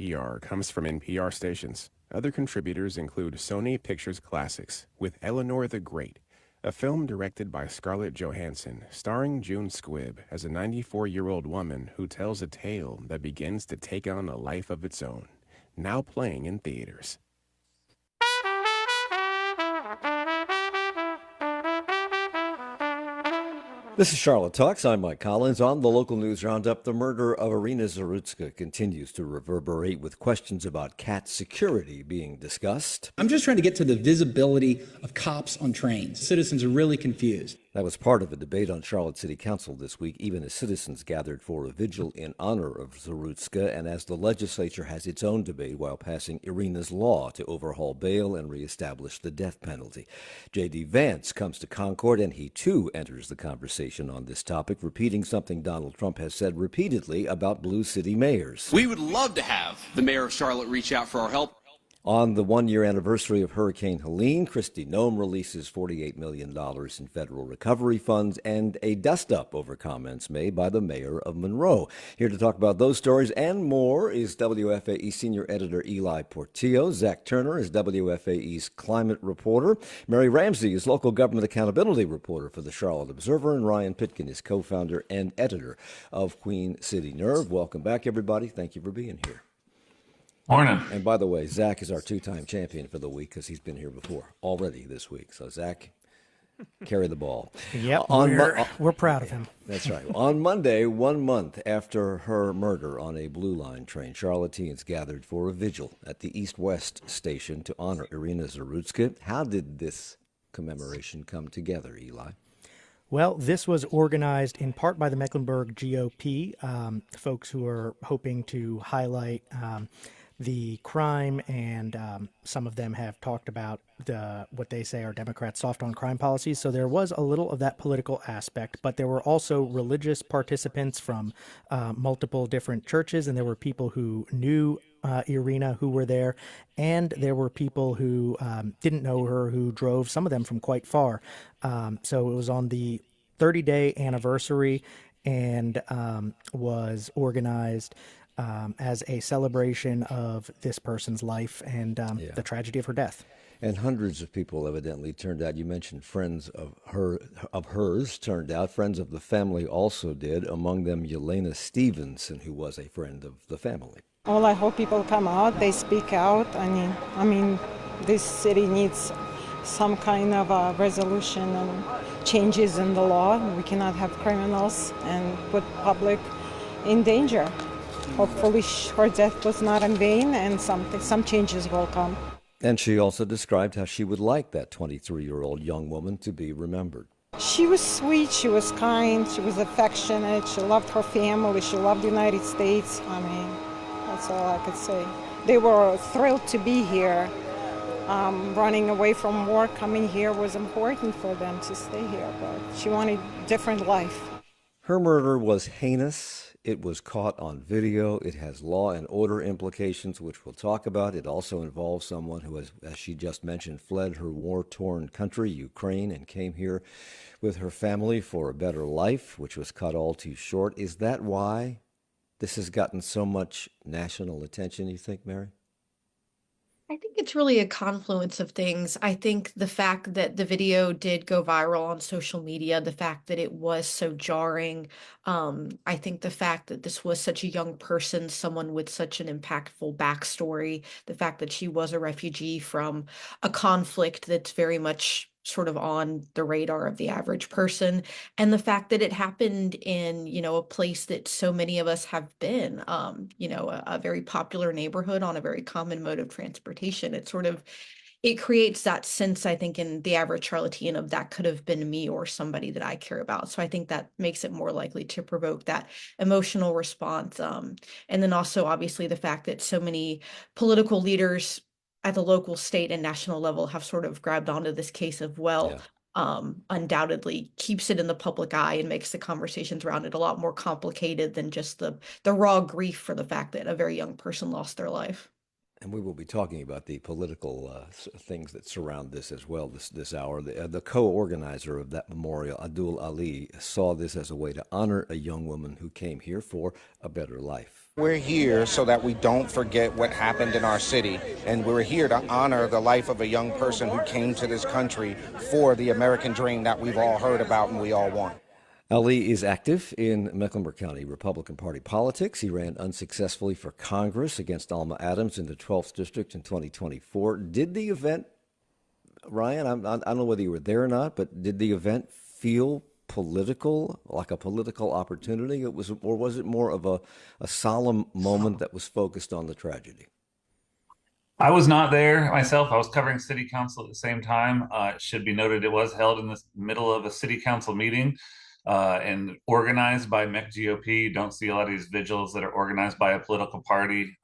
PR comes from NPR stations. Other contributors include Sony Pictures Classics with Eleanor the Great, a film directed by Scarlett Johansson, starring June Squibb as a 94-year-old woman who tells a tale that begins to take on a life of its own, now playing in theaters. This is Charlotte Talks. I'm Mike Collins. On the local news roundup, the murder of Iryna Zarutska continues to reverberate with questions about cat security being discussed. I'm just trying to get to the visibility of cops on trains. Citizens are really confused. That was part of a debate on Charlotte City Council this week, even as citizens gathered for a vigil in honor of Zarutska, and as the legislature has its own debate while passing Iryna's law to overhaul bail and reestablish the death penalty. J.D. Vance comes to Concord, and he too enters the conversation on this topic, repeating something Donald Trump has said repeatedly about blue city mayors. We would love to have the mayor of Charlotte reach out for our help. On the one-year anniversary of Hurricane Helene, Kristi Noem releases $48 million in federal recovery funds and a dust-up over comments made by the mayor of Monroe. Here to talk about those stories and more is WFAE senior editor Ely Portillo. Zach Turner is WFAE's climate reporter. Mary Ramsey is local government accountability reporter for the Charlotte Observer. And Ryan Pitkin is co-founder and editor of Queen City Nerve. Welcome back, everybody. Thank you for being here. Morning. And by the way, Zach is our two-time champion for the week because he's been here before already this week. So, Zach, carry the ball. Yep, we're proud of him. That's right. On Monday, 1 month after her murder on a Blue Line train, Charlotteans gathered for a vigil at the East-West station to honor Iryna Zarutska. How did this commemoration come together, Eli? Well, this was organized in part by the Mecklenburg GOP, folks who are hoping to highlight the crime, and some of them have talked about what they say are Democrats' soft on crime policies. So there was a little of that political aspect, but there were also religious participants from multiple different churches, and there were people who knew Iryna who were there, and there were people who didn't know her who drove, some of them from quite far. So it was on the 30-day anniversary and was organized as a celebration of this person's life and the tragedy of her death. And hundreds of people evidently turned out. You mentioned friends of hers turned out. Friends of the family also did, among them Yelena Stevenson, who was a friend of the family. Well, I hope people come out, they speak out. I mean, this city needs some kind of a resolution and changes in the law. We cannot have criminals and put public in danger. Hopefully her death was not in vain, and some changes will come. And she also described how she would like that 23-year-old young woman to be remembered. She was sweet, she was kind, she was affectionate, she loved her family, she loved the United States. I mean, that's all I could say. They were thrilled to be here. Running away from war, coming here was important for them to stay here, but she wanted a different life. Her murder was heinous. It was caught on video. It has law and order implications, which we'll talk about. It also involves someone who has, as she just mentioned, fled her war-torn country, Ukraine, and came here with her family for a better life, which was cut all too short. Is that why this has gotten so much national attention, you think, Mary? I think it's really a confluence of things. I think the fact that the video did go viral on social media, the fact that it was so jarring, I think the fact that this was such a young person, someone with such an impactful backstory, the fact that she was a refugee from a conflict that's very much sort of on the radar of the average person, and the fact that it happened in, a place that so many of us have been, a very popular neighborhood on a very common mode of transportation. It creates that sense, I think, in the average Charlottean of that could have been me or somebody that I care about. So I think that makes it more likely to provoke that emotional response. And then also, obviously, the fact that so many political leaders at the local, state, and national level have sort of grabbed onto this case of, undoubtedly keeps it in the public eye and makes the conversations around it a lot more complicated than just the raw grief for the fact that a very young person lost their life. And we will be talking about the political things that surround this as well this hour. The co-organizer of that memorial, Abdul Ali, saw this as a way to honor a young woman who came here for a better life. We're here so that we don't forget what happened in our city, and we're here to honor the life of a young person who came to this country for the American dream that we've all heard about and we all want. Ali is active in Mecklenburg County Republican Party politics. He ran unsuccessfully for Congress against Alma Adams in the 12th District in 2024. Did the event, Ryan, I don't know whether you were there or not, but did the event feel political, like a political opportunity? Or was it more of a solemn moment that was focused on the tragedy? I was not there myself. I was covering city council at the same time. It should be noted it was held in the middle of a city council meeting. And organized by MEC GOP. You don't see a lot of these vigils that are organized by a political party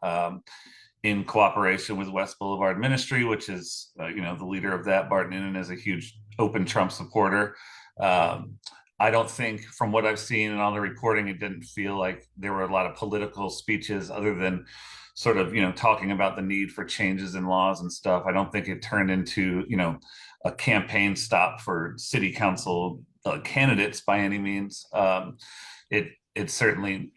in cooperation with West Boulevard Ministry, which is, the leader of that, Bart Noonan, is a huge open Trump supporter. I don't think, from what I've seen and all the reporting, it didn't feel like there were a lot of political speeches other than sort of, talking about the need for changes in laws and stuff. I don't think it turned into, a campaign stop for city council candidates by any means. It certainly,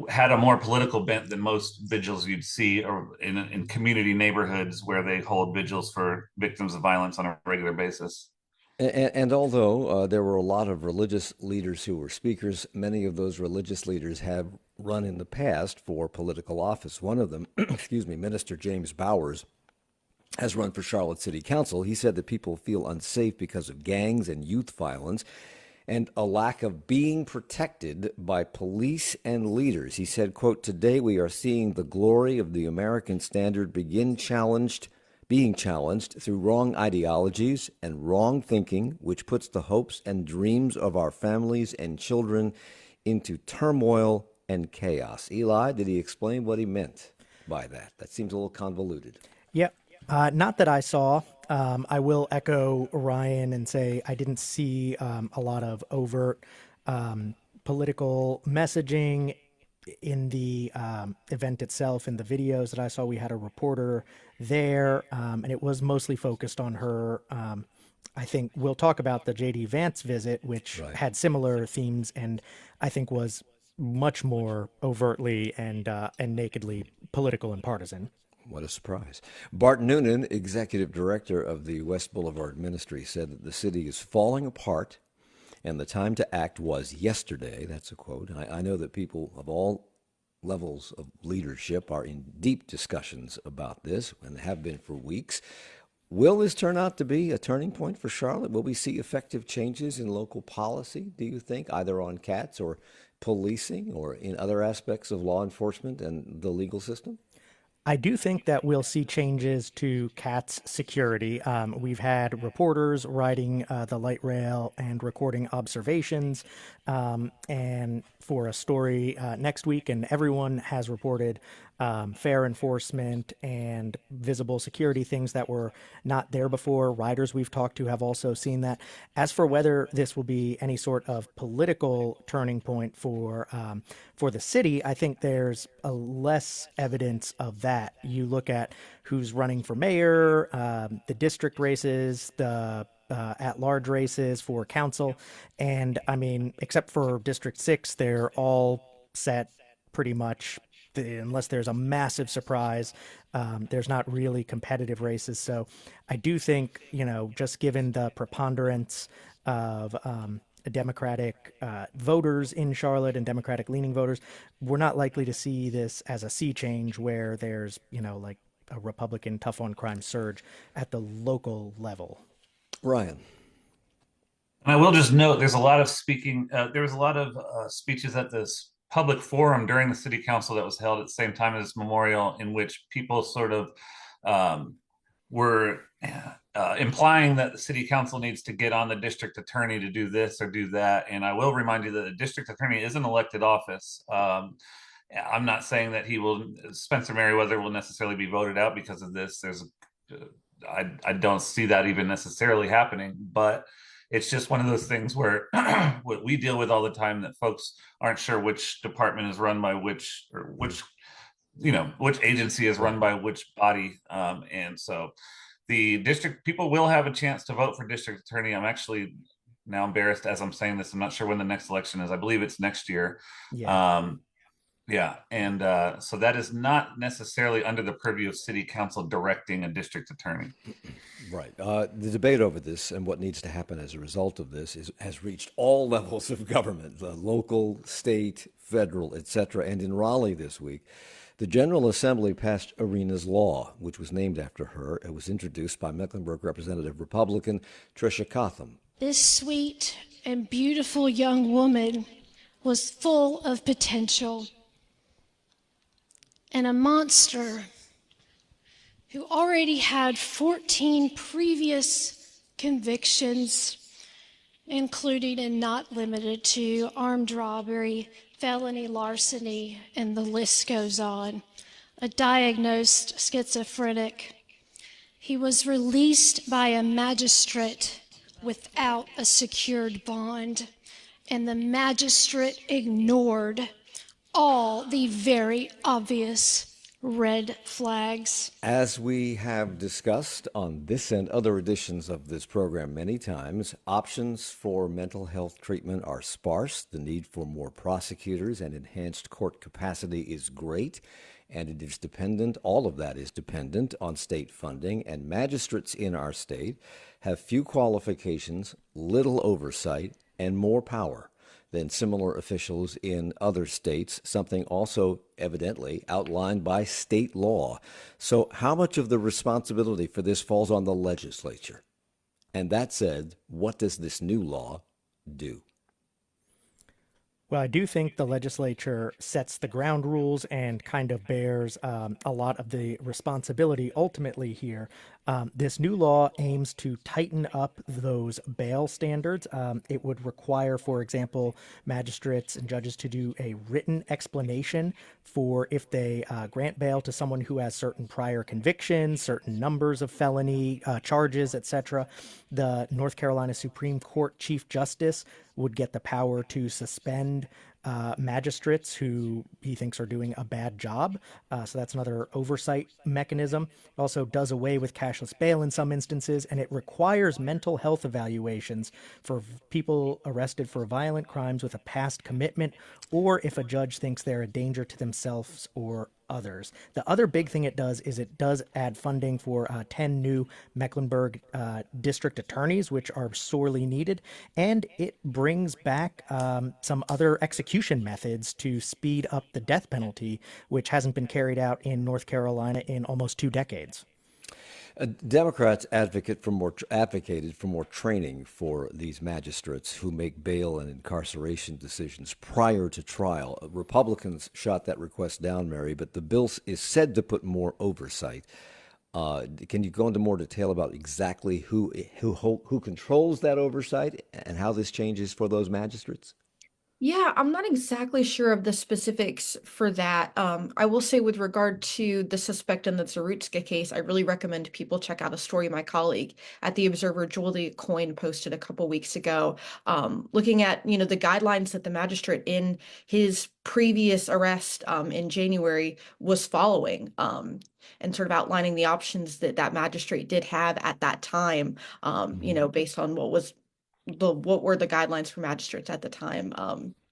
had a more political bent than most vigils you'd see or in community neighborhoods where they hold vigils for victims of violence on a regular basis. And although there were a lot of religious leaders who were speakers, many of those religious leaders have run in the past for political office. One of them, Minister James Bowers, has run for Charlotte City Council. He said that people feel unsafe because of gangs and youth violence and a lack of being protected by police and leaders. He said, quote, "Today we are seeing the glory of the American standard being challenged through wrong ideologies and wrong thinking, which puts the hopes and dreams of our families and children into turmoil and chaos." Eli, did he explain what he meant by that? That seems a little convoluted. Yep. Not that I saw. I will echo Ryan and say I didn't see a lot of overt political messaging in the event itself. In the videos that I saw, we had a reporter there, and it was mostly focused on her. I think we'll talk about the J.D. Vance visit, which had similar themes and I think was much more overtly and nakedly political and partisan. What a surprise. Bart Noonan, executive director of the West Boulevard Ministry, said that the city is falling apart and the time to act was yesterday. That's a quote. I know that people of all levels of leadership are in deep discussions about this and have been for weeks. Will this turn out to be a turning point for Charlotte? Will we see effective changes in local policy, do you think, either on cats or policing or in other aspects of law enforcement and the legal system? I do think that we'll see changes to CAT's security. We've had reporters riding the light rail and recording observations, and for a story next week, and everyone has reported fair enforcement and visible security, things that were not there before. Riders we've talked to have also seen that. As for whether this will be any sort of political turning point for the city, I think there's a less evidence of that. You look at who's running for mayor, the district races, the at-large races for council, and I mean, except for District 6, they're all set pretty much. Unless there's a massive surprise, there's not really competitive races. So I do think, just given the preponderance of Democratic voters in Charlotte and Democratic-leaning voters, we're not likely to see this as a sea change where there's, like a Republican tough-on-crime surge at the local level. Ryan. And I will just note, there's a lot of there was a lot of speeches at this public forum during the city council that was held at the same time as this memorial, in which people sort of were implying that the city council needs to get on the district attorney to do this or do that. And I will remind you that the district attorney is an elected office. I'm not saying that Spencer Merriweather will necessarily be voted out because of this. I don't see that even necessarily happening, but it's just one of those things where what we deal with all the time, that folks aren't sure which department is run by which which agency is run by which body. And so the district people will have a chance to vote for district attorney. I'm actually now embarrassed as I'm saying this. I'm not sure when the next election is. I believe it's next year. Yeah. And so that is not necessarily under the purview of city council directing a district attorney. Right. The debate over this and what needs to happen as a result of this has reached all levels of government, the local, state, federal, etc. And in Raleigh this week, the General Assembly passed Iryna's Law, which was named after her. It was introduced by Mecklenburg Representative Republican Tricia Cotham. This sweet and beautiful young woman was full of potential, and a monster who already had 14 previous convictions, including and not limited to armed robbery, felony larceny, and the list goes on. A diagnosed schizophrenic. He was released by a magistrate without a secured bond, and the magistrate ignored all the very obvious red flags. As we have discussed on this and other editions of this program many times, options for mental health treatment are sparse. The need for more prosecutors and enhanced court capacity is great, and it is dependent, all of that is dependent on state funding, and magistrates in our state have few qualifications, little oversight, and more power than similar officials in other states, something also evidently outlined by state law. So how much of the responsibility for this falls on the legislature? And that said, what does this new law do? Well, I do think the legislature sets the ground rules and kind of bears a lot of the responsibility ultimately here. This new law aims to tighten up those bail standards. It would require, for example, magistrates and judges to do a written explanation for if they grant bail to someone who has certain prior convictions, certain numbers of felony charges, etc. The North Carolina Supreme Court Chief Justice would get the power to suspend magistrates who he thinks are doing a bad job. So that's another oversight mechanism. It also does away with cashless bail in some instances, and it requires mental health evaluations for people arrested for violent crimes with a past commitment, or if a judge thinks they're a danger to themselves or others. The other big thing it does is it does add funding for 10 new Mecklenburg district attorneys, which are sorely needed, and it brings back some other execution methods to speed up the death penalty, which hasn't been carried out in North Carolina in almost 2 decades. Democrats advocated for more training for these magistrates who make bail and incarceration decisions prior to trial. Republicans shot that request down, Mary, but the bill is said to put more oversight. Can you go into more detail about exactly who controls that oversight and how this changes for those magistrates? Yeah, I'm not exactly sure of the specifics for that. I will say with regard to the suspect in the Zarutska case, I really recommend people check out a story my colleague at The Observer, Julie Coyne, posted a couple weeks ago, looking at, the guidelines that the magistrate in his previous arrest in January was following, and sort of outlining the options that that magistrate did have at that time, based on what were the guidelines for magistrates at the time,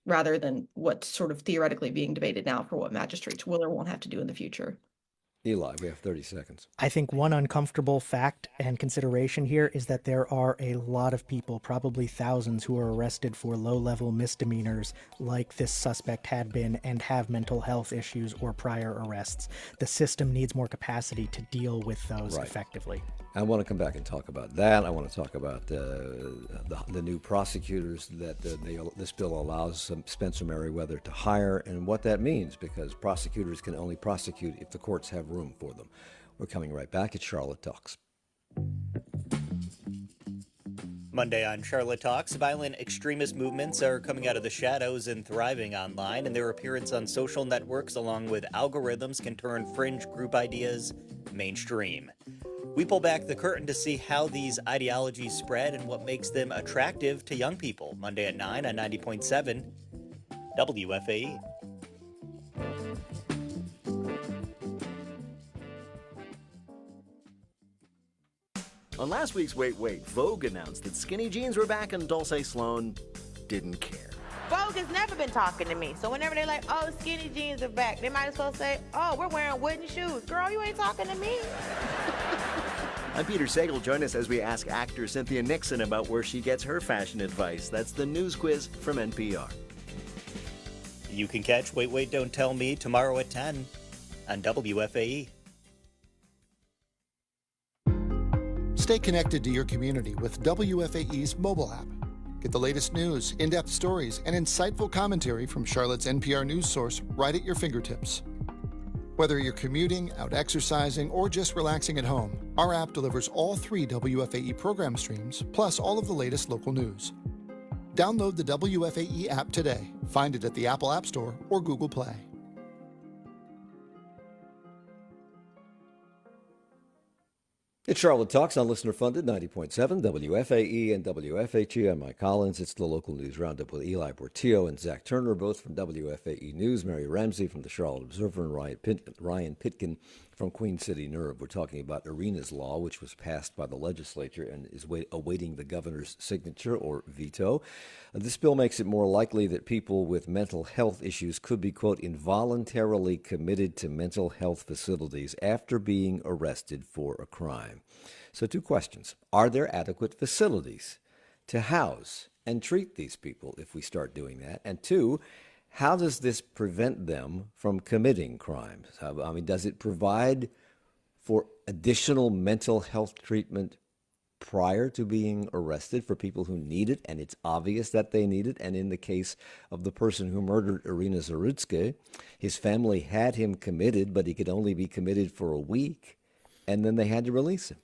rather than what's sort of theoretically being debated now for what magistrates will or won't have to do in the future. Eli, we have 30 seconds. I think one uncomfortable fact and consideration here is that there are a lot of people, probably thousands, who are arrested for low-level misdemeanors like this suspect had been and have mental health issues or prior arrests. The system needs more capacity to deal with those effectively. I want to come back and talk about that. I want to talk about the new prosecutors that this bill allows Spencer Merriweather to hire and what that means, because prosecutors can only prosecute if the courts have room for them. We're coming right back. It's Charlotte Talks. Monday on Charlotte Talks, violent extremist movements are coming out of the shadows and thriving online, and their appearance on social networks along with algorithms can turn fringe group ideas mainstream. We pull back the curtain to see how these ideologies spread and what makes them attractive to young people. Monday at 9 on 90.7 WFAE. On last week's Wait Wait, Vogue announced that skinny jeans were back and Dulce Sloan didn't care. Vogue has never been talking to me. So whenever they're like, oh, skinny jeans are back, they might as well say, oh, we're wearing wooden shoes. Girl, you ain't talking to me. I'm Peter Sagal. Join us as we ask actor Cynthia Nixon about where she gets her fashion advice. That's the News Quiz from NPR. You can catch Wait, Wait, Don't Tell Me tomorrow at 10 on WFAE. Stay connected to your community with WFAE's mobile app. Get the latest news, in-depth stories, and insightful commentary from Charlotte's NPR news source right at your fingertips. Whether you're commuting, out exercising, or just relaxing at home, our app delivers all 3 WFAE program streams, plus all of the latest local news. Download the WFAE app today. Find it at the Apple App Store or Google Play. It's Charlotte Talks on listener-funded 90.7 WFAE and WFHE. I'm Mike Collins. It's the local news roundup with Ely Portillo and Zach Turner, both from WFAE News. Mary Ramsey from the Charlotte Observer and Ryan Pitkin from Queen City Nerve. We're talking about Iryna's law, which was passed by the legislature and is awaiting the governor's signature or veto. This bill makes it more likely that people with mental health issues could be, quote, involuntarily committed to mental health facilities after being arrested for a crime. So 2 questions. Are there adequate facilities to house and treat these people if we start doing that? And 2, how does this prevent them from committing crimes? I mean, does it provide for additional mental health treatment prior to being arrested for people who need it, and it's obvious that they need it? And in the case of the person who murdered Iryna Zarutska, his family had him committed, but he could only be committed for a week, and then they had to release him.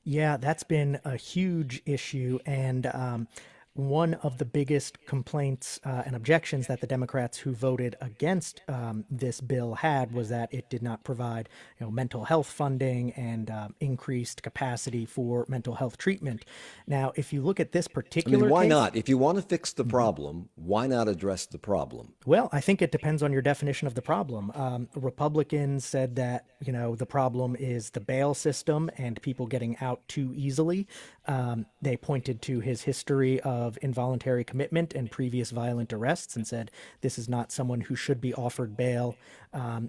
Yeah, that's been a huge issue, and one of the biggest complaints and objections that the Democrats who voted against this bill had was that it did not provide, mental health funding and increased capacity for mental health treatment. Now, if you look at this particular why case, not? If you want to fix the problem, why not address the problem? Well, I think it depends on your definition of the problem. Republicans said that, the problem is the bail system and people getting out too easily. They pointed to his history of involuntary commitment and previous violent arrests and said this is not someone who should be offered bail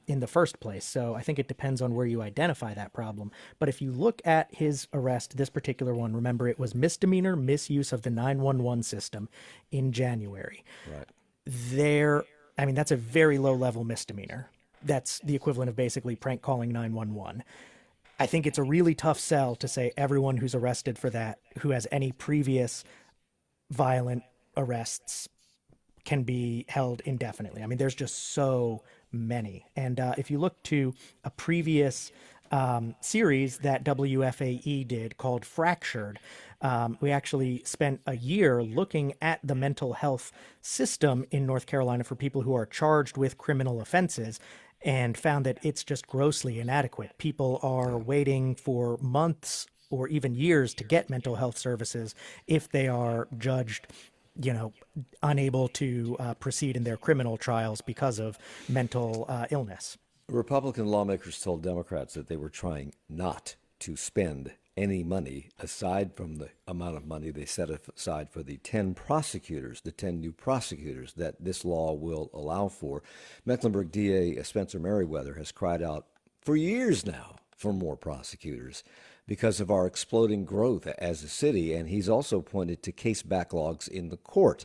in the first place. So I think it depends on where you identify that problem. But if you look at his arrest, this particular one, remember it was misdemeanor misuse of the 911 system in January. Right. That's a very low level misdemeanor. That's the equivalent of basically prank calling 911. I think it's a really tough sell to say everyone who's arrested for that, who has any previous violent arrests, can be held indefinitely. I mean, there's just so many. And if you look to a previous series that WFAE did called Fractured, we actually spent a year looking at the mental health system in North Carolina for people who are charged with criminal offenses, and found that it's just grossly inadequate. People are waiting for months or even years to get mental health services if they are judged, unable to proceed in their criminal trials because of mental illness. Republican lawmakers told Democrats that they were trying not to spend any money aside from the amount of money they set aside for the 10 new prosecutors that this law will allow for. Mecklenburg DA Spencer Merriweather has cried out for years now for more prosecutors because of our exploding growth as a city, and he's also pointed to case backlogs in the court.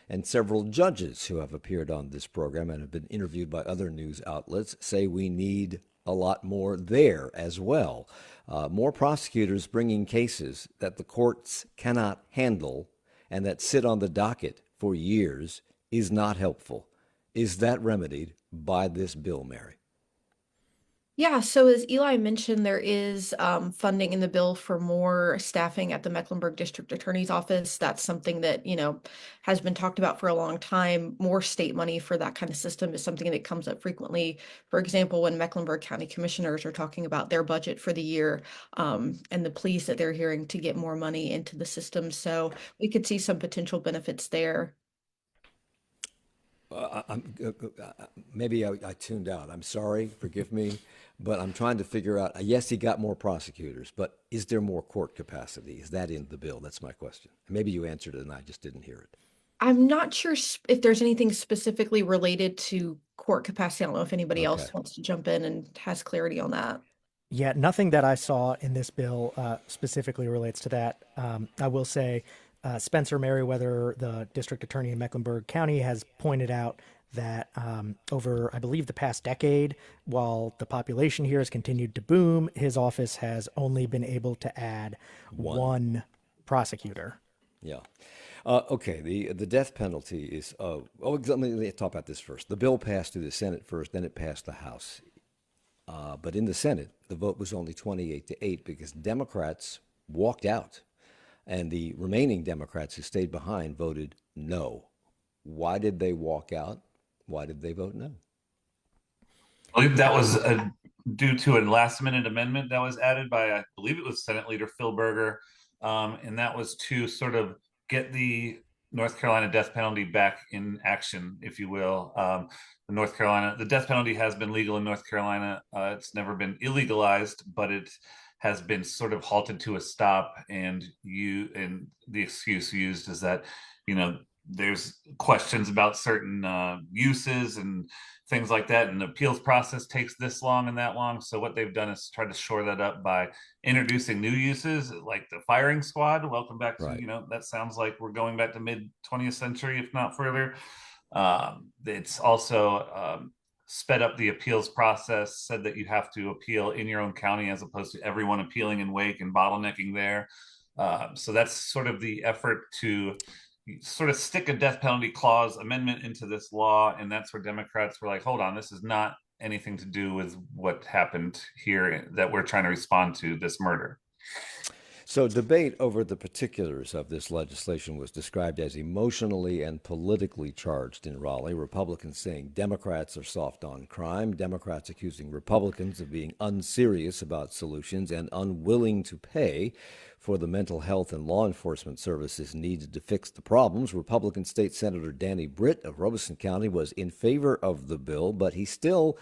And several judges who have appeared on this program and have been interviewed by other news outlets say we need a lot more there as well. More prosecutors bringing cases that the courts cannot handle and that sit on the docket for years is not helpful. Is that remedied by this bill, Mary? Yeah, so as Eli mentioned, there is funding in the bill for more staffing at the Mecklenburg District Attorney's Office. That's something that, has been talked about for a long time. More state money for that kind of system is something that comes up frequently. For example, when Mecklenburg County Commissioners are talking about their budget for the year and the pleas that they're hearing to get more money into the system. So we could see some potential benefits there. Maybe I tuned out. I'm sorry, forgive me, but I'm trying to figure out. Yes, he got more prosecutors, but is there more court capacity? Is that in the bill? That's my question. Maybe you answered it and I just didn't hear it. I'm not sure if there's anything specifically related to court capacity. I don't know if anybody Okay. else wants to jump in and has clarity on that. Yeah, nothing that I saw in this bill specifically relates to that. I will say Spencer Merriweather, the district attorney in Mecklenburg County, has pointed out that over, I believe, the past decade, while the population here has continued to boom, his office has only been able to add one prosecutor. Yeah. Okay, the death penalty is, let me talk about this first. The bill passed through the Senate first, then it passed the House. But in the Senate, the vote was only 28-8 because Democrats walked out, and the remaining Democrats who stayed behind voted no. Why did they walk out? Why did they vote no? I believe that was due to a last-minute amendment that was added by, I believe it was Senate Leader Phil Berger, and that was to sort of get the North Carolina death penalty back in action, if you will. The death penalty has been legal in North Carolina. It's never been illegalized, but it has been sort of halted to a stop. And the excuse used is that, there's questions about certain uses and things like that, and the appeals process takes this long and that long. So what they've done is try to shore that up by introducing new uses like the firing squad. Welcome back to, Right. That sounds like we're going back to mid 20th century, if not further. It's also sped up the appeals process, said that you have to appeal in your own county as opposed to everyone appealing in Wake and bottlenecking there. So that's sort of the effort to sort of stick a death penalty clause amendment into this law. And that's where Democrats were like, hold on, this is not anything to do with what happened here that we're trying to respond to, this murder. So debate over the particulars of this legislation was described as emotionally and politically charged in Raleigh. Republicans saying Democrats are soft on crime, Democrats accusing Republicans of being unserious about solutions and unwilling to pay for the mental health and law enforcement services needed to fix the problems. Republican State Senator Danny Britt of Robeson County was in favor of the bill, but he still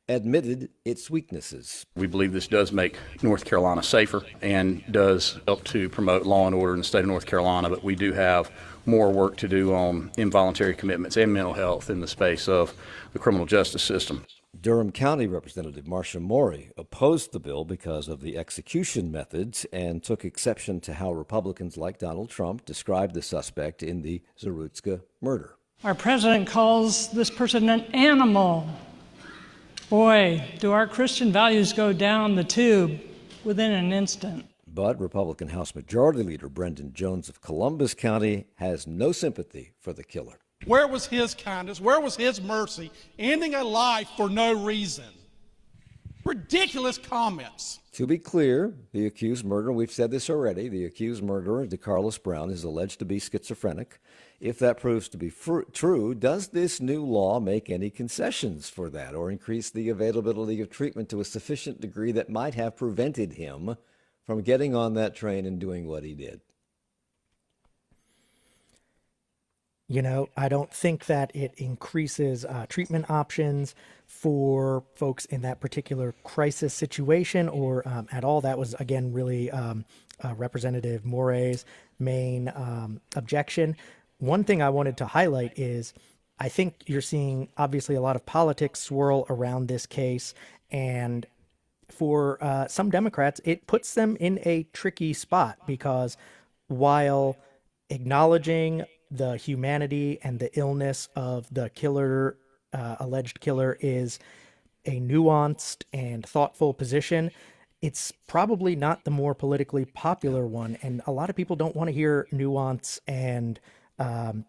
admitted its weaknesses. We believe this does make North Carolina safer and does help to promote law and order in the state of North Carolina, but we do have more work to do on involuntary commitments and mental health in the space of the criminal justice system. Durham County Representative Marcia Morey opposed the bill because of the execution methods and took exception to how Republicans like Donald Trump described the suspect in the Zarutska murder. Our president calls this person an animal. Boy, do our Christian values go down the tube within an instant. But Republican House Majority Leader Brendan Jones of Columbus County has no sympathy for the killer. Where was his kindness? Where was his mercy? Ending a life for no reason. Ridiculous comments. To be clear, the accused murderer, we've said this already, the accused murderer, DeCarlos Brown, is alleged to be schizophrenic. If that proves to be true, does this new law make any concessions for that or increase the availability of treatment to a sufficient degree that might have prevented him from getting on that train and doing what he did? I don't think that it increases treatment options for folks in that particular crisis situation or at all. That was, again, really Representative Morey's main objection. One thing I wanted to highlight is I think you're seeing, obviously, a lot of politics swirl around this case. And for some Democrats, it puts them in a tricky spot because while acknowledging the humanity and the illness of the killer, alleged killer, is a nuanced and thoughtful position, it's probably not the more politically popular one. And a lot of people don't want to hear nuance and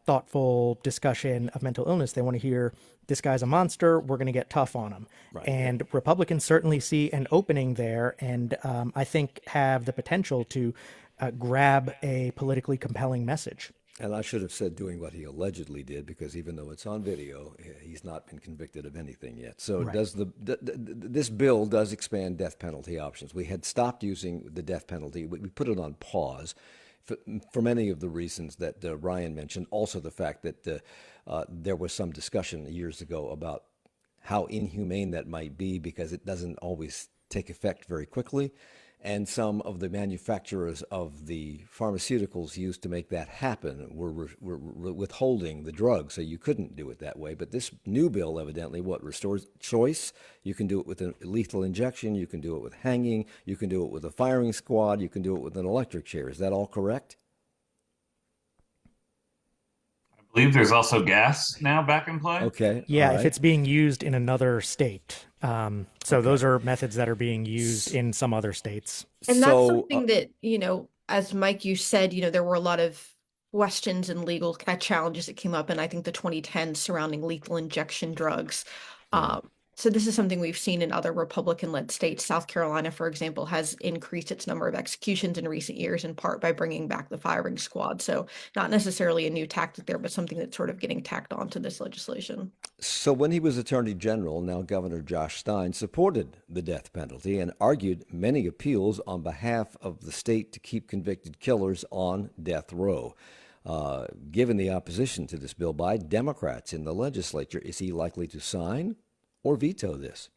thoughtful discussion of mental illness. They want to hear, this guy's a monster, we're going to get tough on him. Right. And Republicans certainly see an opening there and I think have the potential to grab a politically compelling message. And I should have said doing what he allegedly did, because even though it's on video, he's not been convicted of anything yet. So right. This bill does expand death penalty options. We had stopped using the death penalty. We put it on pause for many of the reasons that Ryan mentioned. Also, the fact that there was some discussion years ago about how inhumane that might be because it doesn't always take effect very quickly. And some of the manufacturers of the pharmaceuticals used to make that happen were withholding the drug, so you couldn't do it that way. But this new bill evidently restores choice. You can do it with a lethal injection. You can do it with hanging. You can do it with a firing squad. You can do it with an electric chair. Is that all correct? I believe there's also gas now back in play. Okay. Yeah, all if right. it's being used in another state. So those are methods that are being used in some other states. And that's something that, as Mike, you said, there were a lot of questions and legal kind of challenges that came up in, I think, the 2010s surrounding lethal injection drugs. So this is something we've seen in other Republican-led states. South Carolina, for example, has increased its number of executions in recent years, in part by bringing back the firing squad. So not necessarily a new tactic there, but something that's sort of getting tacked onto this legislation. So when he was Attorney General, now Governor Josh Stein supported the death penalty and argued many appeals on behalf of the state to keep convicted killers on death row. Given the opposition to this bill by Democrats in the legislature, is he likely to sign or veto this?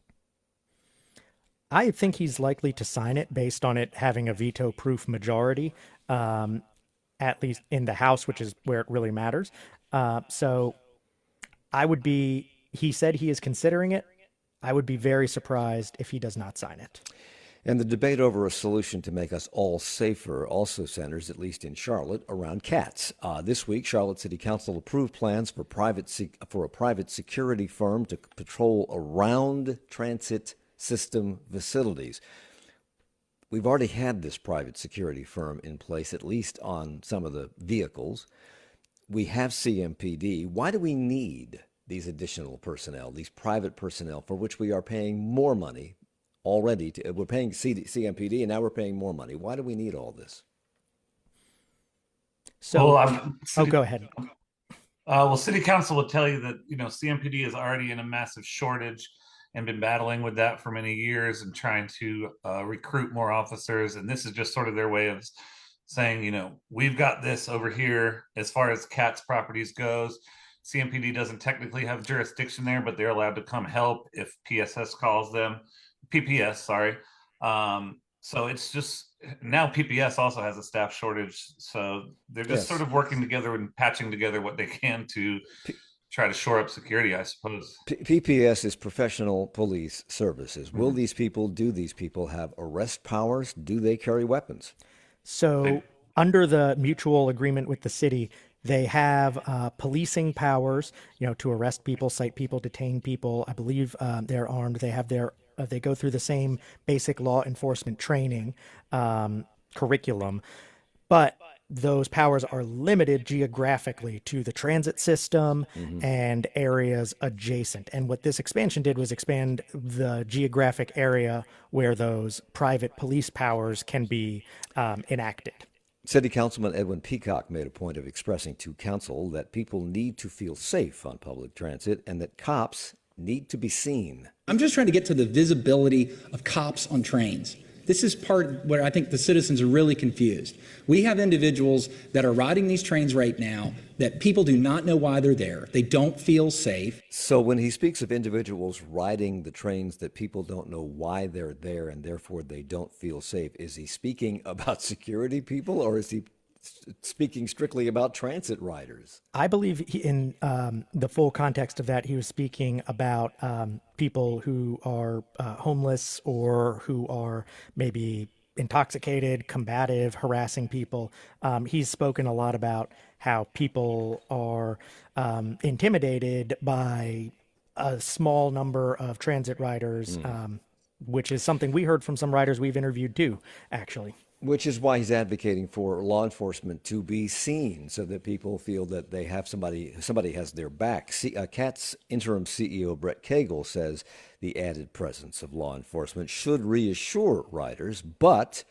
I think he's likely to sign it based on it having a veto-proof majority, at least in the House, which is where it really matters. So he said he is considering it. I would be very surprised if he does not sign it. And the debate over a solution to make us all safer also centers, at least in Charlotte, around cats. This week, Charlotte City Council approved plans for a private security firm to patrol around transit system facilities. We've already had this private security firm in place, at least on some of the vehicles. We have CMPD. Why do we need these additional personnel, these private personnel, for which we are paying more money already? We're paying CMPD, and now we're paying more money. Why do we need all this? So, go ahead. City Council will tell you that, CMPD is already in a massive shortage and been battling with that for many years and trying to recruit more officers. And this is just sort of their way of saying, we've got this over here as far as cats properties goes. CMPD doesn't technically have jurisdiction there, but they're allowed to come help if PSS calls them. PPS, sorry. So it's just now PPS also has a staff shortage. So they're just sort of working together and patching together what they can to try to shore up security, I suppose. PPS is Professional Police Services. Will these people have arrest powers? Do they carry weapons? So under the mutual agreement with the city, they have policing powers, to arrest people, cite people, detain people. I believe they're armed. They have they go through the same basic law enforcement training curriculum, but those powers are limited geographically to the transit system and areas adjacent. And what this expansion did was expand the geographic area where those private police powers can be enacted. City Councilman Edwin Peacock made a point of expressing to council that people need to feel safe on public transit and that cops need to be seen. I'm just trying to get to the visibility of cops on trains. This is part where I think the citizens are really confused. We have individuals that are riding these trains right now that people do not know why they're there. They don't feel safe. So when he speaks of individuals riding the trains that people don't know why they're there and therefore they don't feel safe, is he speaking about security people or is he speaking strictly about transit riders? I believe in the full context of that, he was speaking about people who are homeless or who are maybe intoxicated, combative, harassing people. He's spoken a lot about how people are intimidated by a small number of transit riders, which is something we heard from some riders we've interviewed too, actually. Which is why he's advocating for law enforcement to be seen so that people feel that they have somebody has their back. CAT's interim CEO Brett Cagle says the added presence of law enforcement should reassure riders. But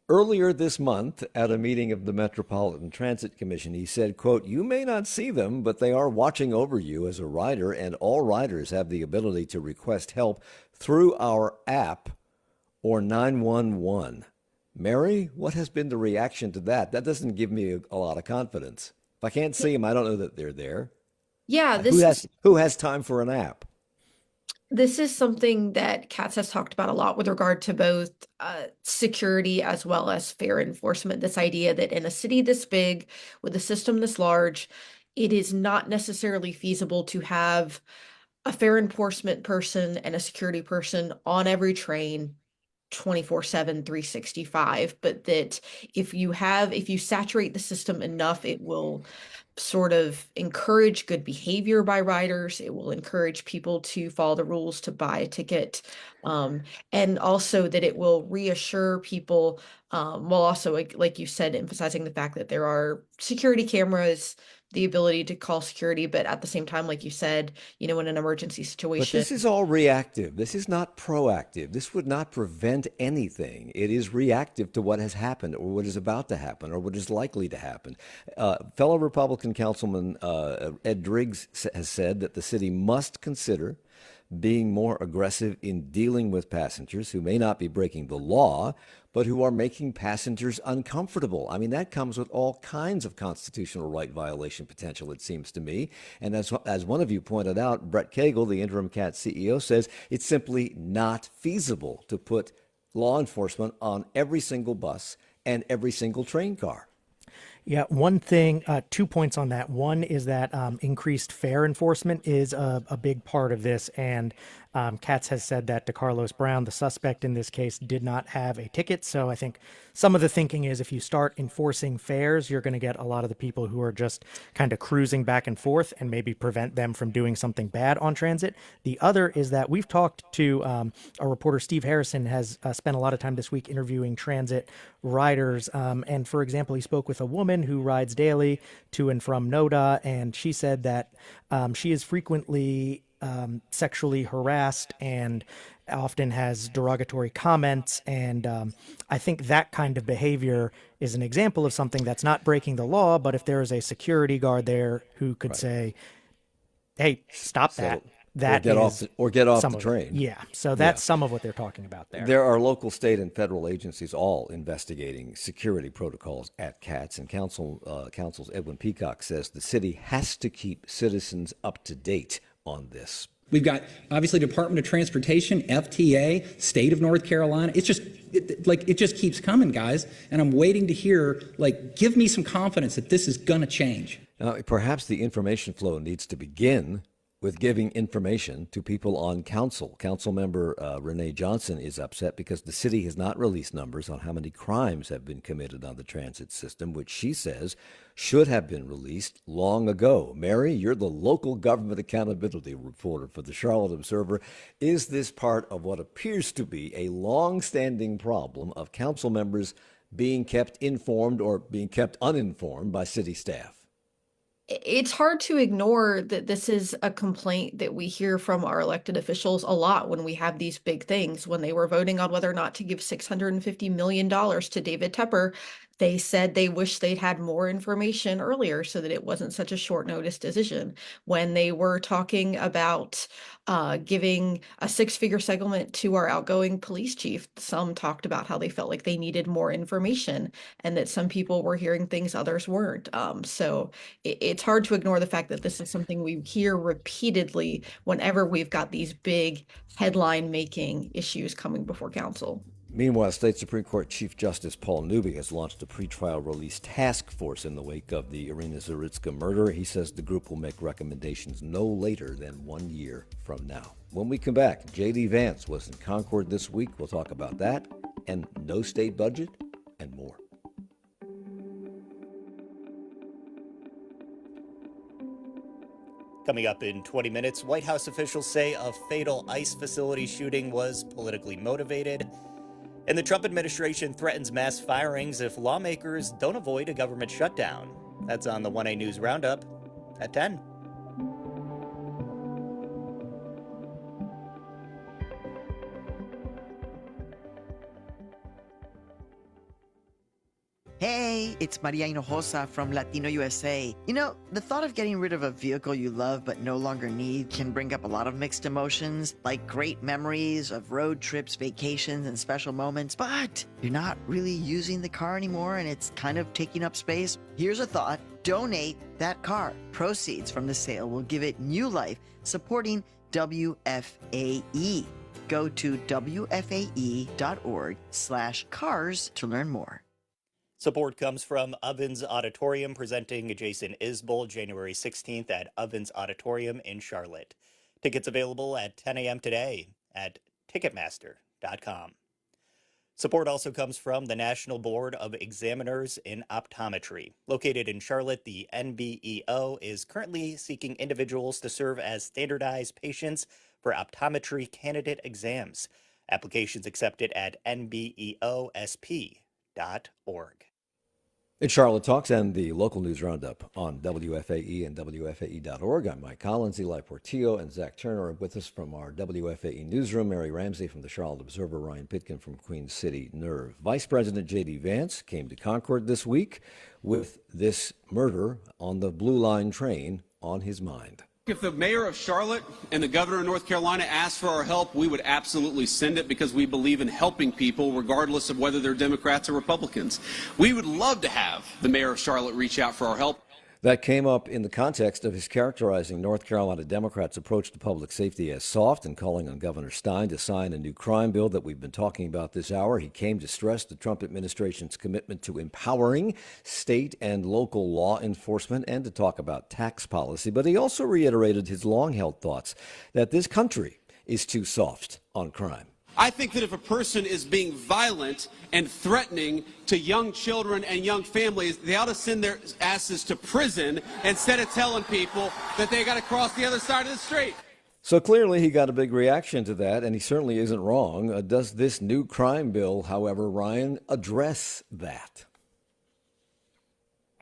earlier this month at a meeting of the Metropolitan Transit Commission, he said, quote, "You may not see them, but they are watching over you as a rider, and all riders have the ability to request help through our app or 911. Mary, what has been the reaction to that? That doesn't give me a lot of confidence. If I can't see them, I don't know that they're there. Yeah, Who has time for a nap? this is something that Katz has talked about a lot with regard to both security as well as fair enforcement. This idea that in a city this big, with a system this large, it is not necessarily feasible to have a fair enforcement person and a security person on every train 24/7, 365, but that if you saturate the system enough, it will sort of encourage good behavior by riders. It will encourage people to follow the rules to buy a ticket. And also that it will reassure people, while also, like you said, emphasizing the fact that there are security cameras, the ability to call security, but at the same time, like you said, in an emergency But situation. this is all reactive. This is not proactive. This would not prevent anything. It is reactive to what has happened or what is about to happen or what is likely to happen. Fellow Republican Councilman Ed Driggs has said that the city must consider being more aggressive in dealing with passengers who may not be breaking the law, but who are making passengers uncomfortable. I mean, that comes with all kinds of constitutional right violation potential, it seems to me. And as one of you pointed out, Brett Cagle, the interim CAT CEO, says it's simply not feasible to put law enforcement on every single bus and every single train car. Yeah, one thing, 2 points on that. One is that increased fare enforcement is a big part of this. And Katz has said that DeCarlos Brown, the suspect in this case, did not have a ticket. So I think some of the thinking is if you start enforcing fares, you're going to get a lot of the people who are just kind of cruising back and forth and maybe prevent them from doing something bad on transit. The other is that we've talked to our reporter, Steve Harrison, has spent a lot of time this week interviewing transit riders. And for example, he spoke with a woman who rides daily to and from NODA, and she said that she is frequently sexually harassed and often has derogatory comments. And I think that kind of behavior is an example of something that's not breaking the law, but if there is a security guard there who could say, hey, stop that. That or get off the of train. it. Yeah. So that's some of what they're talking about there. There are local, state, and federal agencies all investigating security protocols at CATS, and Council's Edwin Peacock says the city has to keep citizens up to date on this. We've got, obviously, Department of Transportation, FTA, State of North Carolina. It just keeps coming, guys. And I'm waiting to hear, give me some confidence that this is going to change. Now, perhaps the information flow needs to begin with giving information to people on council. Council member Renee Johnson is upset because the city has not released numbers on how many crimes have been committed on the transit system, which she says should have been released long ago. Mary, you're the local government accountability reporter for the Charlotte Observer. Is this part of what appears to be a long-standing problem of council members being kept informed or being kept uninformed by city staff? It's hard to ignore that this is a complaint that we hear from our elected officials a lot when we have these big things. When they were voting on whether or not to give $650 million to David Tepper, they said they wish they'd had more information earlier so that it wasn't such a short notice decision. When they were talking about giving a six-figure settlement to our outgoing police chief, some talked about how they felt like they needed more information and that some people were hearing things others weren't. So it's hard to ignore the fact that this is something we hear repeatedly whenever we've got these big headline-making issues coming before council. Meanwhile, State Supreme Court Chief Justice Paul Newby has launched a pretrial release task force in the wake of the Iryna Zarutska murder. He says the group will make recommendations no later than 1 year from now. When we come back, J.D. Vance was in Concord this week. We'll talk about that and no state budget and more. Coming up in 20 minutes, White House officials say a fatal ICE facility shooting was politically motivated. And the Trump administration threatens mass firings if lawmakers don't avoid a government shutdown. That's on the 1A News Roundup at 10. Hey, it's Maria Hinojosa from Latino USA. You know, the thought of getting rid of a vehicle you love but no longer need can bring up a lot of mixed emotions, like great memories of road trips, vacations, and special moments, but you're not really using the car anymore and it's kind of taking up space. Here's a thought. Donate that car. Proceeds from the sale will give it new life, supporting WFAE. Go to WFAE.org/cars to learn more. Support comes from Ovens Auditorium, presenting Jason Isbell January 16th at Ovens Auditorium in Charlotte. Tickets available at 10 a.m. today at Ticketmaster.com. Support also comes from the National Board of Examiners in Optometry. Located in Charlotte, the NBEO is currently seeking individuals to serve as standardized patients for optometry candidate exams. Applications accepted at nbeosp.org. It's Charlotte Talks and the local news roundup on WFAE and WFAE.org. I'm Mike Collins. Ely Portillo and Zach Turner are with us from our WFAE newsroom. Mary Ramsey from the Charlotte Observer. Ryan Pitkin from Queen City Nerve. Vice President J.D. Vance came to Concord this week with this murder on the Blue Line train on his mind. If the mayor of Charlotte and the governor of North Carolina asked for our help, we would absolutely send it because we believe in helping people regardless of whether they're Democrats or Republicans. We would love to have the mayor of Charlotte reach out for our help. That came up in the context of his characterizing North Carolina Democrats' approach to public safety as soft and calling on Governor Stein to sign a new crime bill that we've been talking about this hour. He came to stress the Trump administration's commitment to empowering state and local law enforcement and to talk about tax policy. But he also reiterated his long-held thoughts that this country is too soft on crime. I think that if a person is being violent and threatening to young children and young families, they ought to send their asses to prison instead of telling people that they got to cross the other side of the street. So clearly he got a big reaction to that, and he certainly isn't wrong. Does this new crime bill, however, Ryan, address that?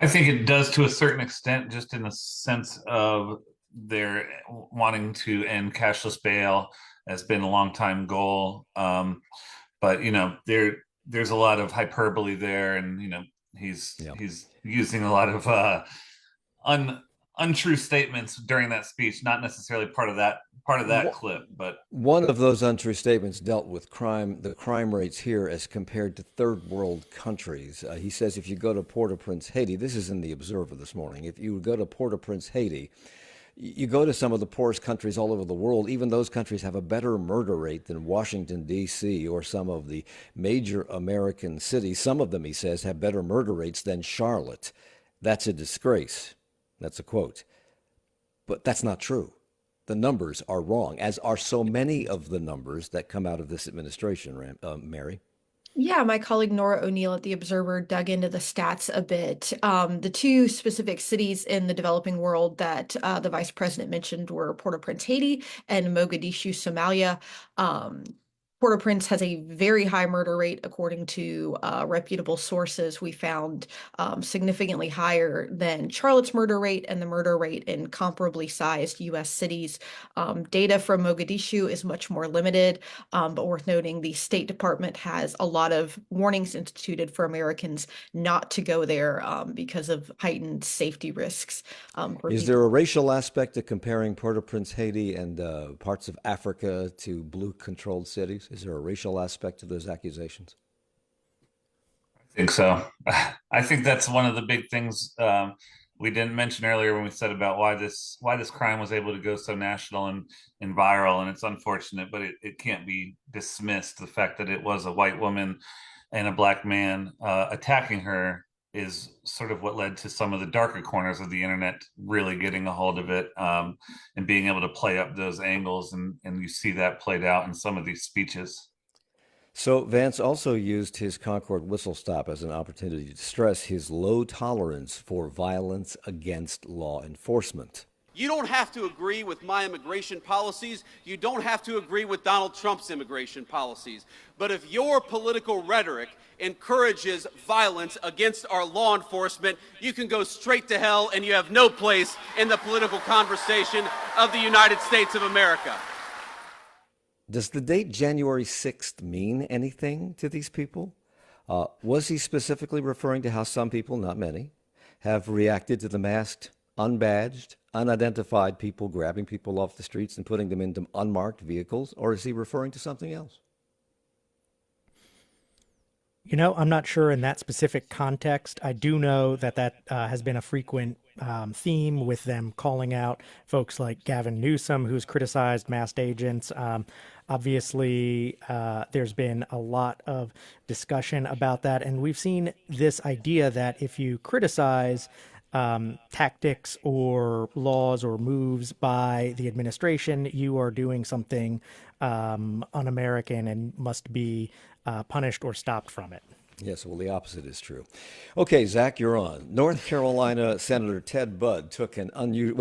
I think it does to a certain extent, just in the sense of they're wanting to end cashless bail. Has been a long time goal. But, you know, there's a lot of hyperbole there. And, you know, he's using a lot of untrue statements during that speech, not necessarily part of that clip. But one of those untrue statements dealt with crime, the crime rates here as compared to third world countries. He says if you go to Port-au-Prince, Haiti, this is in the Observer this morning, if you go to Port-au-Prince, Haiti, you go to some of the poorest countries all over the world, even those countries have a better murder rate than Washington, D.C., or some of the major American cities. Some of them, he says, have better murder rates than Charlotte. That's a disgrace. That's a quote. But that's not true. The numbers are wrong, as are so many of the numbers that come out of this administration, Mary. Yeah, my colleague Nora O'Neill at The Observer dug into the stats a bit. The two specific cities in the developing world that the vice president mentioned were Port-au-Prince, Haiti, and Mogadishu, Somalia. Port-au-Prince has a very high murder rate, according to reputable sources. We found significantly higher than Charlotte's murder rate and the murder rate in comparably sized U.S. cities. Data from Mogadishu is much more limited, but worth noting the State Department has a lot of warnings instituted for Americans not to go there because of heightened safety risks. Is there a racial aspect to comparing Port-au-Prince, Haiti, and parts of Africa to blue-controlled cities? Is there a racial aspect to those accusations? I think so. I think that's one of the big things we didn't mention earlier when we said about why this crime was able to go so national and viral. And it's unfortunate, but it can't be dismissed. The fact that it was a white woman and a black man attacking her is sort of what led to some of the darker corners of the internet really getting a hold of it and being able to play up those angles. And you see that played out in some of these speeches. So Vance also used his Concord whistle stop as an opportunity to stress his low tolerance for violence against law enforcement. You don't have to agree with my immigration policies. You don't have to agree with Donald Trump's immigration policies. But if your political rhetoric encourages violence against our law enforcement, you can go straight to hell and you have no place in the political conversation of the United States of America. Does the date January 6th mean anything to these people? Was he specifically referring to how some people, not many, have reacted to the masked, unbadged, unidentified people grabbing people off the streets and putting them into unmarked vehicles, or is he referring to something else? You know, I'm not sure in that specific context. I do know that has been a frequent theme with them calling out folks like Gavin Newsom, who's criticized masked agents. Obviously, there's been a lot of discussion about that. And we've seen this idea that if you criticize tactics or laws or moves by the administration, you are doing something un-American and must be punished or stopped from it. Yes, well, the opposite is true. Okay, Zach, you're on. North Carolina Senator Ted Budd took an unusual.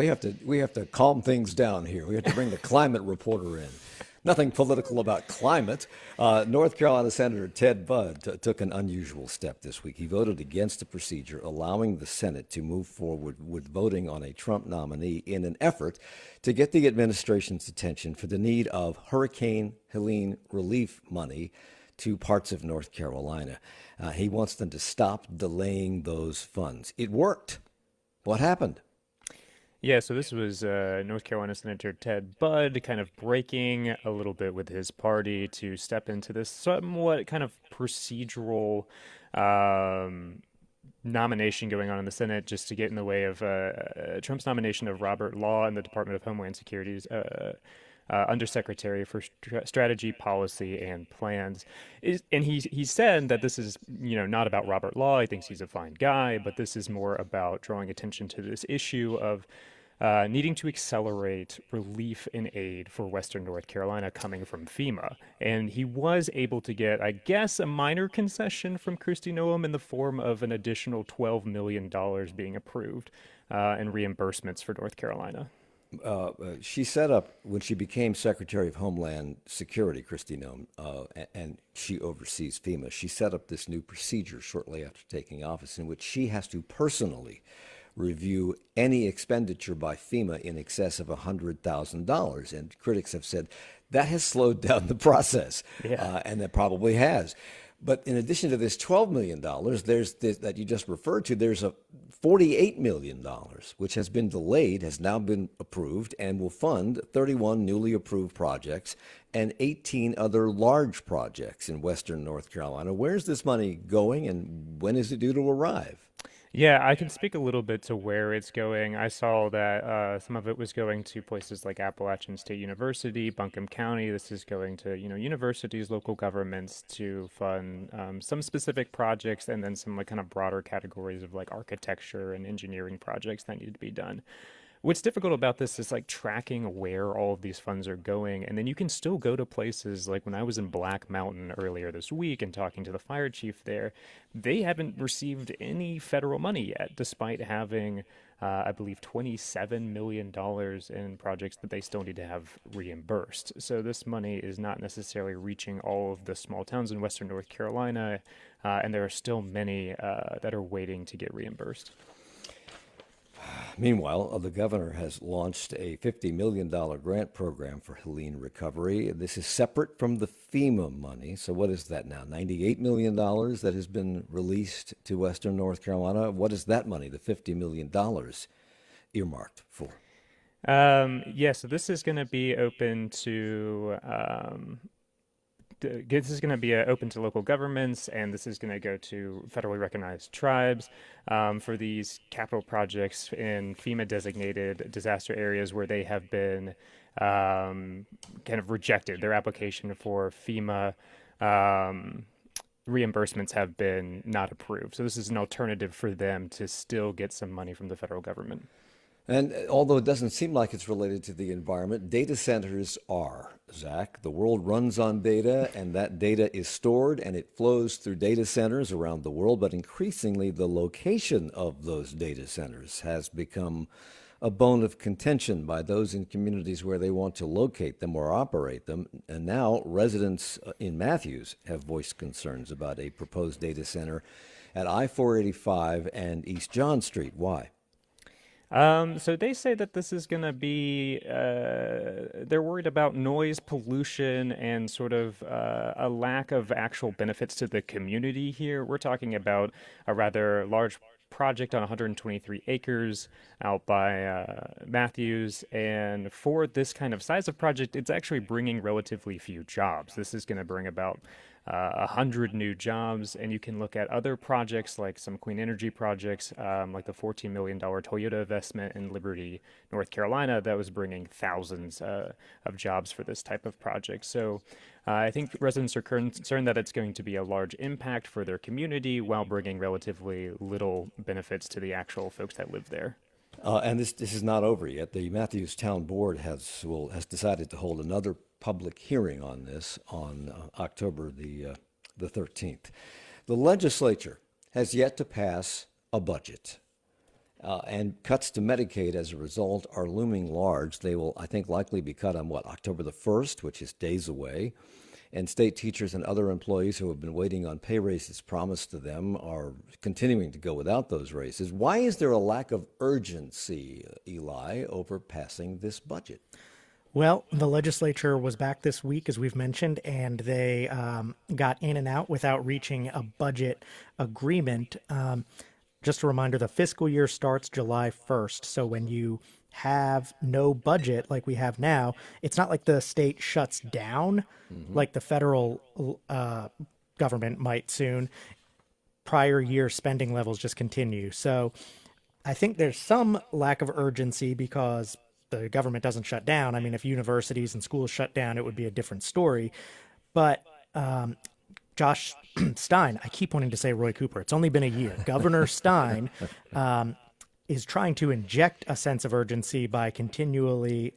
We have to calm things down here. We have to bring the climate reporter in. Nothing political about climate. North Carolina Senator Ted Budd took an unusual step this week. He voted against a procedure allowing the Senate to move forward with voting on a Trump nominee in an effort to get the administration's attention for the need of Hurricane Helene relief money to parts of North Carolina. He wants them to stop delaying those funds. It worked. What happened? Yeah, so this was North Carolina Senator Ted Budd kind of breaking a little bit with his party to step into this somewhat kind of procedural nomination going on in the Senate just to get in the way of Trump's nomination of Robert Law in the Department of Homeland Security's Undersecretary for Strategy, Policy, and Plans. And he said that this is, not about Robert Law. He thinks he's a fine guy, but this is more about drawing attention to this issue of needing to accelerate relief and aid for Western North Carolina coming from FEMA. And he was able to get, I guess, a minor concession from Kristi Noem in the form of an additional $12 million being approved in reimbursements for North Carolina. She set up, when she became Secretary of Homeland Security, Kristi Noem, and she oversees FEMA, she set up this new procedure shortly after taking office in which she has to personally review any expenditure by FEMA in excess of $100,000. And critics have said that has slowed down the process, and that probably has. But in addition to this $12 million, there's this, that you just referred to, there's a $48 million, which has been delayed, has now been approved, and will fund 31 newly approved projects and 18 other large projects in Western North Carolina. Where's this money going, and when is it due to arrive? Yeah, I can speak a little bit to where it's going. I saw that some of it was going to places like Appalachian State University, Buncombe County. This is going to, universities, local governments to fund some specific projects, and then some kind of broader categories of architecture and engineering projects that need to be done. What's difficult about this is tracking where all of these funds are going. And then you can still go to places like when I was in Black Mountain earlier this week and talking to the fire chief there, they haven't received any federal money yet, despite having, I believe, $27 million in projects that they still need to have reimbursed. So this money is not necessarily reaching all of the small towns in Western North Carolina, and there are still many that are waiting to get reimbursed. Meanwhile, the governor has launched a $50 million grant program for Helene recovery. This is separate from the FEMA money. So what is that now? $98 million that has been released to Western North Carolina. What is that money, the $50 million, earmarked for? So this is going to be open to... This is going to be open to local governments, and this is going to go to federally recognized tribes for these capital projects in FEMA-designated disaster areas where they have been kind of rejected. Their application for FEMA reimbursements have been not approved. So this is an alternative for them to still get some money from the federal government. And although it doesn't seem like it's related to the environment, data centers are, Zach. The world runs on data, and that data is stored, and it flows through data centers around the world. But increasingly, the location of those data centers has become a bone of contention by those in communities where they want to locate them or operate them. And now residents in Matthews have voiced concerns about a proposed data center at I-485 and East John Street. Why? So they say that this is going to be, they're worried about noise pollution and sort of a lack of actual benefits to the community here. We're talking about a rather large project on 123 acres out by Matthews. And for this kind of size of project, it's actually bringing relatively few jobs. This is going to bring about 100 new jobs, and you can look at other projects like some clean energy projects, like the $14 million Toyota investment in Liberty, North Carolina, that was bringing thousands of jobs for this type of project. So I think residents are concerned that it's going to be a large impact for their community while bringing relatively little benefits to the actual folks that live there. And this is not over yet. The Matthews Town Board has decided to hold another public hearing on this on October the 13th. The legislature has yet to pass a budget, and cuts to Medicaid as a result are looming large. They will, I think, likely be cut on October the 1st, which is days away. And state teachers and other employees who have been waiting on pay raises promised to them are continuing to go without those raises. Why is there a lack of urgency, Eli, over passing this budget? Well, the legislature was back this week, as we've mentioned, and they got in and out without reaching a budget agreement. Just a reminder, the fiscal year starts July 1st. So when you have no budget like we have now, it's not like the state shuts down like the federal government might soon. Prior year spending levels just continue. So I think there's some lack of urgency because the government doesn't shut down. I mean, if universities and schools shut down, it would be a different story. But Josh Stein, I keep wanting to say Roy Cooper. It's only been a year. Governor Stein is trying to inject a sense of urgency by continually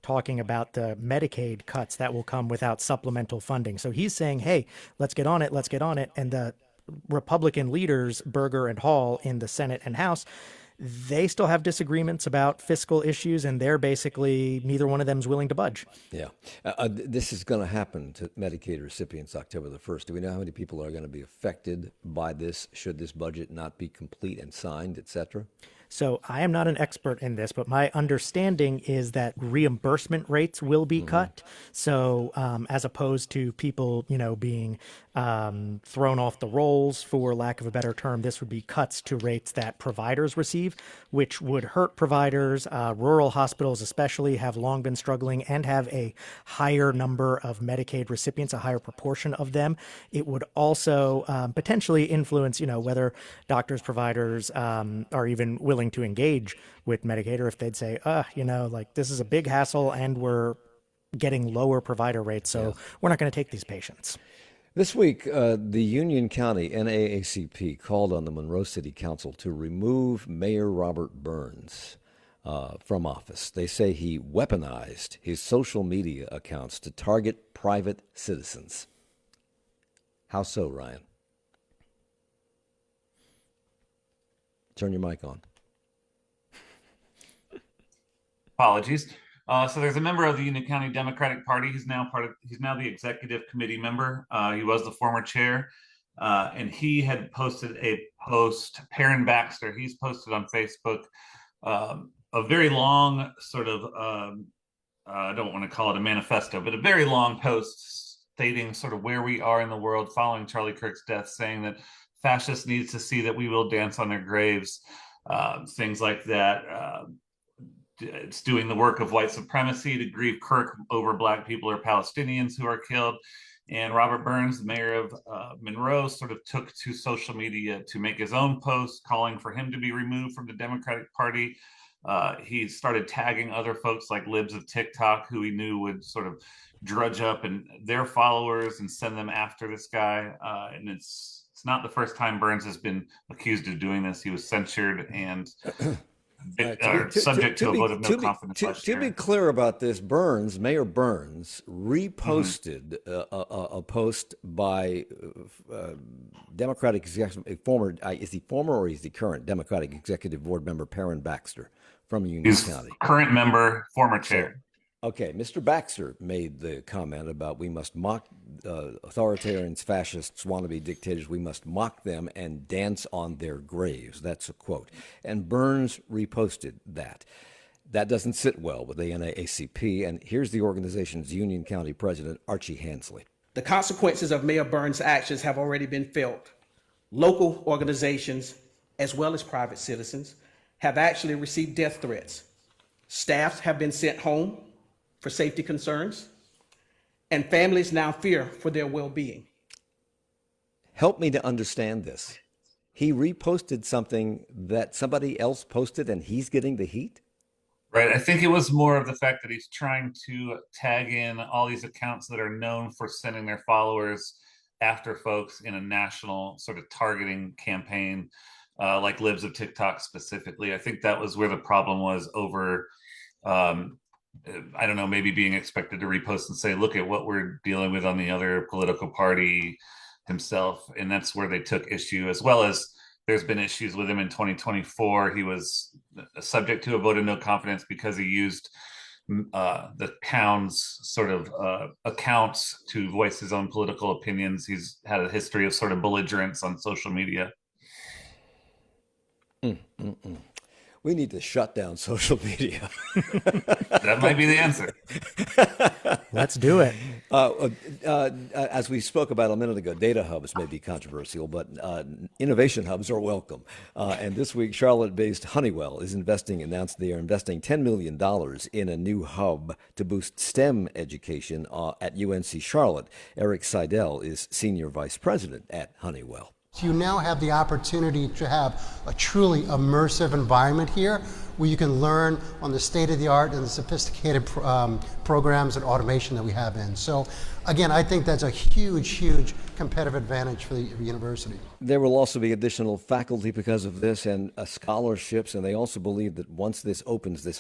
talking about the Medicaid cuts that will come without supplemental funding. So he's saying, hey, let's get on it, let's get on it. And the Republican leaders, Berger and Hall in the Senate and House, they still have disagreements about fiscal issues, and they're basically, neither one of them is willing to budge. Yeah. This is going to happen to Medicaid recipients October the 1st. Do we know how many people are going to be affected by this, should this budget not be complete and signed, et cetera? So I am not an expert in this, but my understanding is that reimbursement rates will be cut. So as opposed to people, being thrown off the rolls, for lack of a better term, this would be cuts to rates that providers receive, which would hurt providers. Rural hospitals especially have long been struggling and have a higher number of Medicaid recipients, a higher proportion of them. It would also potentially influence, whether doctors, providers are even willing to engage with Medicaid, or if they'd say, this is a big hassle and we're getting lower provider rates, so we're not going to take these patients. This week, the Union County NAACP called on the Monroe City Council to remove Mayor Robert Burns from office. They say he weaponized his social media accounts to target private citizens. How so, Ryan? Turn your mic on. Apologies. So there's a member of the Union County Democratic Party. He's now the executive committee member. He was the former chair, and he had posted a post. Perrin Baxter, he's posted on Facebook a very long sort of I don't want to call it a manifesto, but a very long post stating sort of where we are in the world following Charlie Kirk's death, saying that fascists need to see that we will dance on their graves, things like that. It's doing the work of white supremacy to grieve Kirk over Black people or Palestinians who are killed. And Robert Burns, the mayor of Monroe, sort of took to social media to make his own post calling for him to be removed from the Democratic Party. He started tagging other folks like libs of TikTok, who he knew would sort of drudge up and their followers and send them after this guy. And it's not the first time Burns has been accused of doing this. He was censured and subject to a vote of no confidence last year. To be clear about this, Mayor Burns reposted a post by Democratic former, is he former or is he current Democratic Executive Board member Perrin Baxter from Union County? Current member, former chair. Okay, Mr. Baxter made the comment about we must mock authoritarians, fascists, wannabe dictators. We must mock them and dance on their graves. That's a quote. And Burns reposted that. That doesn't sit well with the NAACP. And here's the organization's Union County president, Archie Hansley. The consequences of Mayor Burns' actions have already been felt. Local organizations, as well as private citizens, have actually received death threats. Staffs have been sent home for safety concerns, and families now fear for their well-being. Help me to understand this. He reposted something that somebody else posted and he's getting the heat? Right. I think it was more of the fact that he's trying to tag in all these accounts that are known for sending their followers after folks in a national sort of targeting campaign, like Libs of TikTok specifically. I think that was where the problem was over, I don't know, maybe being expected to repost and say, look at what we're dealing with on the other political party himself. And that's where they took issue, as well as there's been issues with him in 2024. He was subject to a vote of no confidence because he used the town's sort of accounts to voice his own political opinions. He's had a history of sort of belligerence on social media. We need to shut down social media. That might be the answer. Let's do it. As we spoke about a minute ago, data hubs may be controversial, but innovation hubs are welcome. And this week, Charlotte-based Honeywell announced they are investing $10 million in a new hub to boost STEM education at UNC Charlotte. Eric Seidel is Senior Vice President at Honeywell. You now have the opportunity to have a truly immersive environment here where you can learn on the state of the art and the sophisticated programs and automation that we have in. So again, I think that's a huge competitive advantage for the university. There will also be additional faculty because of this and scholarships, and they also believe that once this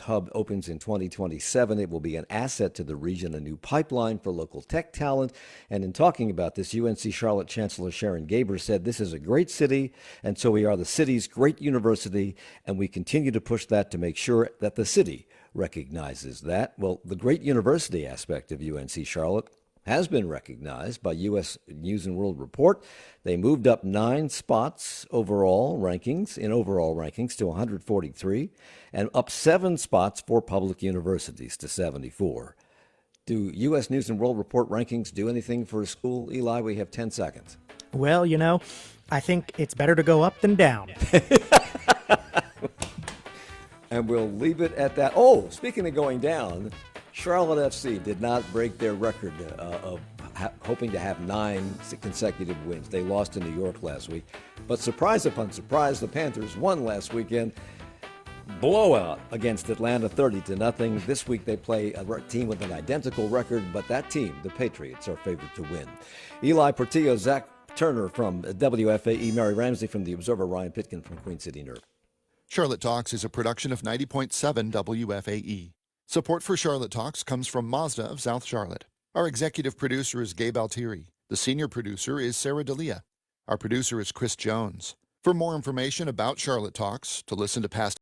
hub opens in 2027, it will be an asset to the region, a new pipeline for local tech talent. And in talking about this, UNC Charlotte Chancellor Sharon Gaber said, "This is a great city, and so we are the city's great university, and we continue to push that to make sure that the city recognizes that." Well, the great university aspect of UNC Charlotte has been recognized by U.S. News and World Report. They moved up 9 spots in overall rankings to 143, and up 7 spots for public universities to 74. Do U.S. News and World Report rankings do anything for a school, Eli? We have 10 seconds. Well, I think it's better to go up than down. And we'll leave it at that. Oh, speaking of going down, Charlotte FC did not break their record of hoping to have 9 consecutive wins. They lost to New York last week. But surprise upon surprise, the Panthers won last weekend. Blowout against Atlanta 30-0. This week they play a team with an identical record, but that team, the Patriots, are favored to win. Ely Portillo, Zach Turner from WFAE, Mary Ramsey from The Observer, Ryan Pitkin from Queen City Nerve. Charlotte Talks is a production of 90.7 WFAE. Support for Charlotte Talks comes from Mazda of South Charlotte. Our executive producer is Gabe Altieri. The senior producer is Sarah D'Elia. Our producer is Chris Jones. For more information about Charlotte Talks, to listen to past